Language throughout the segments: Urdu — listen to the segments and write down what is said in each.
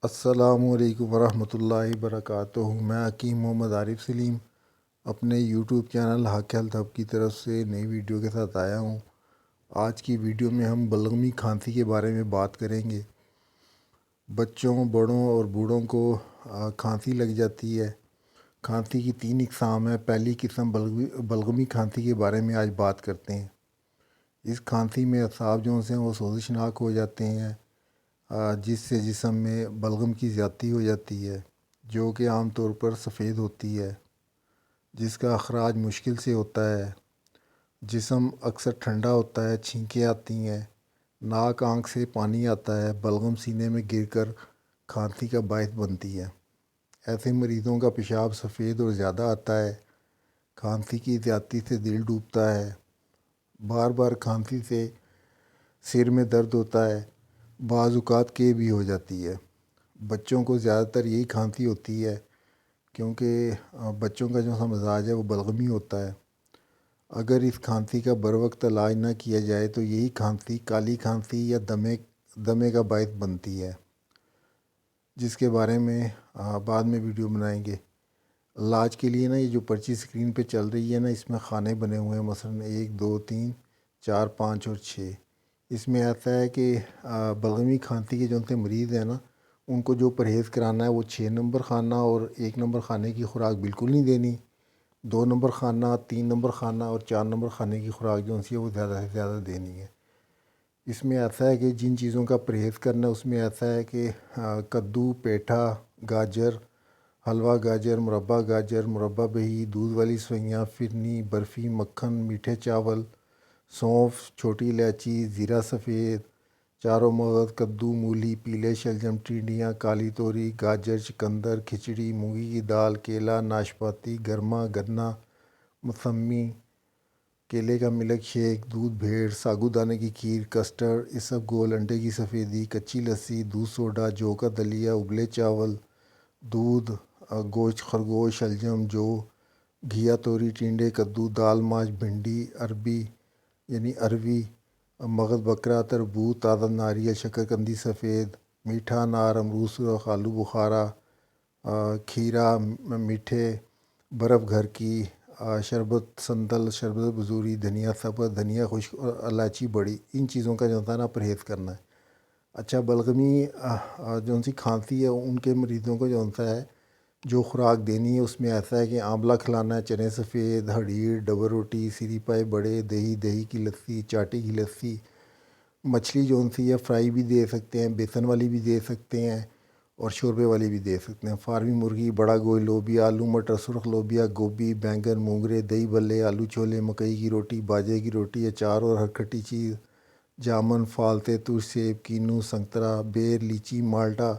السلام علیکم ورحمۃ اللہ وبرکاتہ۔ میں حکیم محمد عارف سلیم اپنے یوٹیوب چینل حق ہیلتھ ہب کی طرف سے نئی ویڈیو کے ساتھ آیا ہوں۔ آج کی ویڈیو میں ہم بلغمی کھانسی کے بارے میں بات کریں گے۔ بچوں، بڑوں اور بوڑھوں کو کھانسی لگ جاتی ہے۔ کھانسی کی 3 اقسام ہیں۔ پہلی قسم بلغمی کھانسی کے بارے میں آج بات کرتے ہیں۔ اس کھانسی میں اعصاب جو ہیں وہ سوزشناک ہو جاتے ہیں، جس سے جسم میں بلغم کی زیادتی ہو جاتی ہے، جو کہ عام طور پر سفید ہوتی ہے، جس کا اخراج مشکل سے ہوتا ہے۔ جسم اکثر ٹھنڈا ہوتا ہے، چھینکیں آتی ہیں، ناک آنکھ سے پانی آتا ہے، بلغم سینے میں گر کر کھانسی کا باعث بنتی ہے۔ ایسے مریضوں کا پیشاب سفید اور زیادہ آتا ہے۔ کھانسی کی زیادتی سے دل ڈوبتا ہے۔ بار بار کھانسی سے سر میں درد ہوتا ہے، بعض اوقات کے بھی ہو جاتی ہے۔ بچوں کو زیادہ تر یہی کھانسی ہوتی ہے، کیونکہ بچوں کا جو مزاج ہے وہ بلغمی ہوتا ہے۔ اگر اس کھانسی کا بروقت علاج نہ کیا جائے تو یہی کھانسی کالی کھانسی یا دمے کا باعث بنتی ہے، جس کے بارے میں بعد میں ویڈیو بنائیں گے۔ علاج کے لیے یہ جو پرچی سکرین پہ چل رہی ہے اس میں خانے بنے ہوئے ہیں، مثلاً 1 2 3 4 5 اور 6۔ اس میں ایسا ہے کہ بلغمی کھانسی کے جو مریض ہیں ان کو جو پرہیز کرانا ہے وہ 6 نمبر خانہ اور 1 نمبر خانے کی خوراک بالکل نہیں دینی۔ 2 نمبر خانہ، 3 نمبر خانہ اور 4 نمبر خانے کی خوراک جو ہے وہ زیادہ سے زیادہ دینی ہے۔ اس میں ایسا ہے کہ جن چیزوں کا پرہیز کرنا ہے اس میں ایسا ہے کہ کدو، پیٹھا، گاجر، حلوہ گاجر، مربع بہی، دودھ والی سوئیاں، فرنی، برفی، مکھن، میٹھے چاول، سونف، چھوٹی الائچی، زیرہ سفید، چاروں مغز، کدو، مولی، پیلے شلجم، ٹینڈیاں، کالی توری، گاجر، چقندر، کھچڑی، مونگی کی دال، کیلا، ناشپاتی، گرما، گنا، موسمی، کیلے کا ملک شیک، دودھ بھیڑ، ساگو دانے کی کھیر، کسٹرڈ، اسب گول، انڈے کی سفیدی، کچی لسی، دودھ سوڈا، جو کا دلیا، ابلے چاول، دودھ، گوشت خرگوش، شلجم، جو، گھیا، توری، ٹینڈے، کدو، دال ماش، بھنڈی، اروی، مغز بکرا، تربوز، تازہ ناریل، شکرقندی سفید، میٹھا انار، امرود سرخ، آلو بخارا، کھیرا، میٹھے، برف گھر کی، شربت سندل، شربت بزوری، دھنیا سبز، دھنیا خشک اور الائچی بڑی، ان چیزوں کا پرہیز کرنا ہے۔ اچھا، بلغمی کھانسی ہے ان کے مریضوں کو جو خوراک دینی ہے اس میں ایسا ہے کہ آملہ کھلانا ہے، چنے سفید، ہڑیر، ڈبل روٹی، سری پائے بڑے، دہی کی لسی، چاٹی کی لسی، مچھلی ہے فرائی بھی دے سکتے ہیں، بیسن والی بھی دے سکتے ہیں اور شوربے والی بھی دے سکتے ہیں۔ فارمی مرغی، بڑا گوشت، لوبیا، آلو مٹر، سرخ لوبیا، گوبھی، بینگن، مونگرے، دہی بھلے، آلو چھولے، مکئی کی روٹی، باجرے کی روٹی، اچار اور ہر کھٹی چیز، جامن، فالتے، ترش سیب، کینو، سنترا، بیر، لیچی، مالٹا،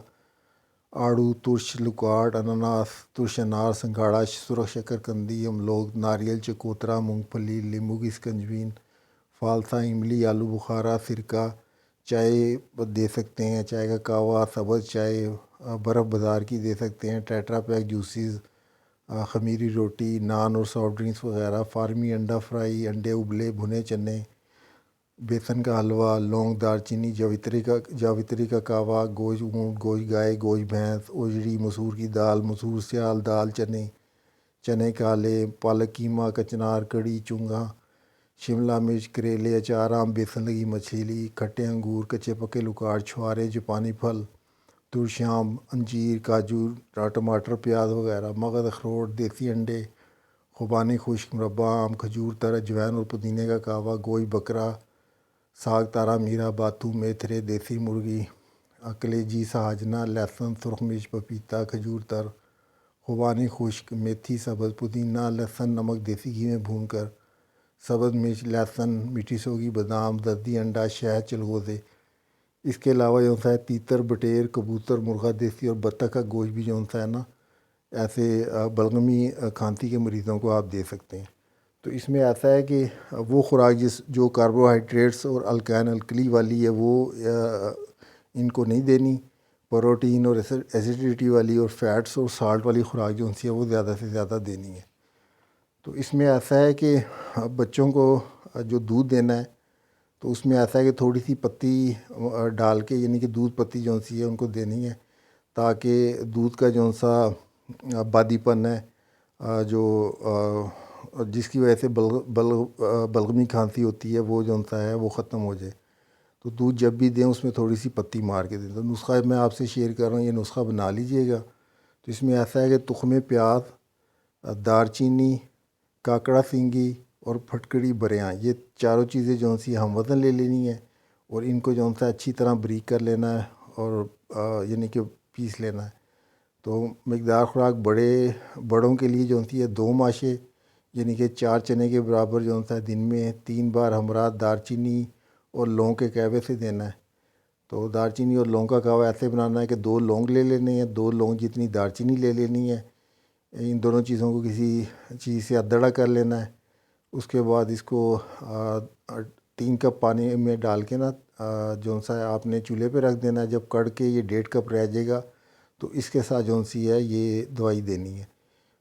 آڑو، ترش لکاٹ، اناناس، ترش انار، سنگھاڑا، سرخ شکرقندی، املوگ، ناریل، چکوترا، مونگ پھلی، لیمو کی سکنجبین، فالسا، املی، آلو بخارا، سرکہ، چائے دے سکتے ہیں، چائے کا کہوہ، سبز چائے، برف بازار کی دے سکتے ہیں، ٹیٹرا پیک جوسز، خمیری روٹی، نان اور سافٹ ڈرنکس وغیرہ، فارمی انڈا فرائی، انڈے ابلے، بھنے چنے، بیسن کا حلوہ، لونگ، دار چینی، جاوتری کا کہوہ، گوشت اونٹ، گوشت گائے، گوشت بھینس، اوجڑی، مسور کی دال، مسور سیال، دال چنے کالے، پالک قیمہ، کچنار، کڑی، چونگا، شملہ مرچ، کریلے، اچار آم، بیسن لگی مچھلی، کھٹے انگور، کچے پکے لکاٹ، چھوارے، جاپانی پھل، ترش آم، انجیر، کاجو، ٹماٹر، پیاز وغیرہ، مغز، اخروٹ، دیسی انڈے، خوبانی خشک، مربع آم، کھجور تر، اجوائن اور پودینے کا کہوہ، گوشت بکرا، ساگ، تارا میرا، باتو، میتھرے، دیسی مرغی، کلیجی، سہاجنا، لہسن، سرخ مرچ، پپیتا، کھجور تر، خوبانی خشک، میتھی، سبز، پودینہ، لہسن، نمک دیسی گھی میں بھون کر، سبز مرچ، لہسن، میٹھی سوگی، بادام، زردی انڈا، شہد، چلغوزے۔ اس کے علاوہ تیتر، بٹیر، کبوتر، مرغہ دیسی اور بطخ کا گوشت بھی ایسے بلغمی کھانسی کے مریضوں کو آپ دے سکتے ہیں۔ تو اس میں ایسا ہے کہ وہ خوراک جو کاربوہائیڈریٹس اور الکلی والی ہے وہ ان کو نہیں دینی۔ پروٹین اور ایسیڈیٹی والی اور فیٹس اور سالٹ والی خوراک جو ہے وہ زیادہ سے زیادہ دینی ہے۔ تو اس میں ایسا ہے کہ بچوں کو جو دودھ دینا ہے تو اس میں ایسا ہے کہ تھوڑی سی پتی ڈال کے، یعنی کہ دودھ پتی جو ہے ان کو دینی ہے، تاکہ دودھ کا جو سا بادی پن ہے جو جس کی وجہ سے بلغمی کھانسی ہوتی ہے وہ جو سا ہے وہ ختم ہو جائے۔ تو دودھ جب بھی دیں اس میں تھوڑی سی پتی مار کے دیں۔ تو نسخہ میں آپ سے شیئر کر رہا ہوں، یہ نسخہ بنا لیجئے گا۔ تو اس میں ایسا ہے کہ تخم پیاز، دار چینی، کاکڑا سینگی اور پھٹکڑی بریاں، یہ چاروں چیزیں جو سی ہم وزن لے لینی ہے اور ان کو جو سا اچھی طرح بریک کر لینا ہے اور یعنی کہ پیس لینا ہے۔ تو مقدار خوراک بڑوں کے لیے جو سی ہے 2 ماشے یعنی کہ 4 چنے کے برابر جو سا دن میں 3 بار ہمراہ دار چینی اور لونگ کے کہوے سے دینا ہے۔ تو دار چینی اور لونگ کا کہوہ ایسے بنانا ہے کہ 2 لونگ لے لینے ہیں، 2 لونگ جتنی دار چینی لے لینی ہے۔ ان دونوں چیزوں کو کسی چیز سے ادڑا کر لینا ہے۔ اس کے بعد اس کو 3 کپ پانی میں ڈال کے نا جو سا آپ نے چولہے پہ رکھ دینا ہے۔ جب کڑ کے یہ 1.5 کپ رہ جائے گا تو اس کے ساتھ جو سی ہے یہ دوائی دینی ہے۔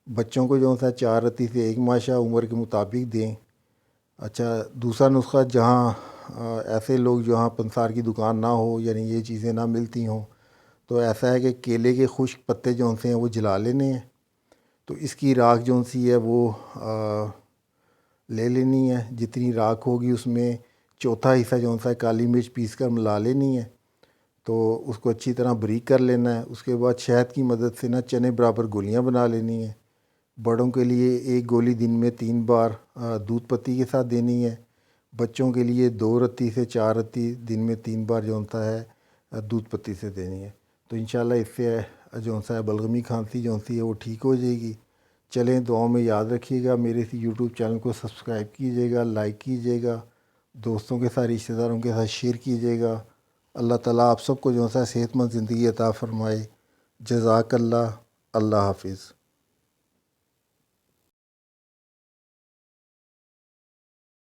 بچوں کو جو سا 4 رتی سے 1 ماشہ عمر کے مطابق دیں۔ اچھا، دوسرا نسخہ جہاں ایسے لوگ جہاں پنسار کی دکان نہ ہو یعنی یہ چیزیں نہ ملتی ہوں تو ایسا ہے کہ کیلے کے خشک پتے جو سے ہیں وہ جلا لینے ہیں۔ تو اس کی راکھ جو سی ہے وہ لے لینی ہے۔ جتنی راکھ ہوگی اس میں چوتھا حصہ جو سا کالی مرچ پیس کر ملا لینی ہے۔ تو اس کو اچھی طرح بریک کر لینا ہے۔ اس کے بعد شہد کی مدد سے نا چنے برابر گولیاں بنا لینی ہیں۔ بڑوں کے لیے 1 گولی دن میں 3 بار دودھ پتی کے ساتھ دینی ہے۔ بچوں کے لیے 2 رتی سے 4 رتی دن میں 3 بار جو ہوتا ہے دودھ پتی سے دینی ہے۔ تو انشاءاللہ اس سے جو سا بلغمی کھانسی جو سی ہے وہ ٹھیک ہو جائے گی۔ چلیں، دعاؤں میں یاد رکھیے گا۔ میرے اس یوٹیوب چینل کو سبسکرائب کیجیے گا، لائک کیجیے گا، دوستوں کے ساتھ رشتہ داروں کے ساتھ شیئر کیجیے گا۔ اللہ تعالیٰ آپ سب کو جو سا صحت مند زندگی عطا فرمائے۔ جزاک اللہ۔ اللہ حافظ۔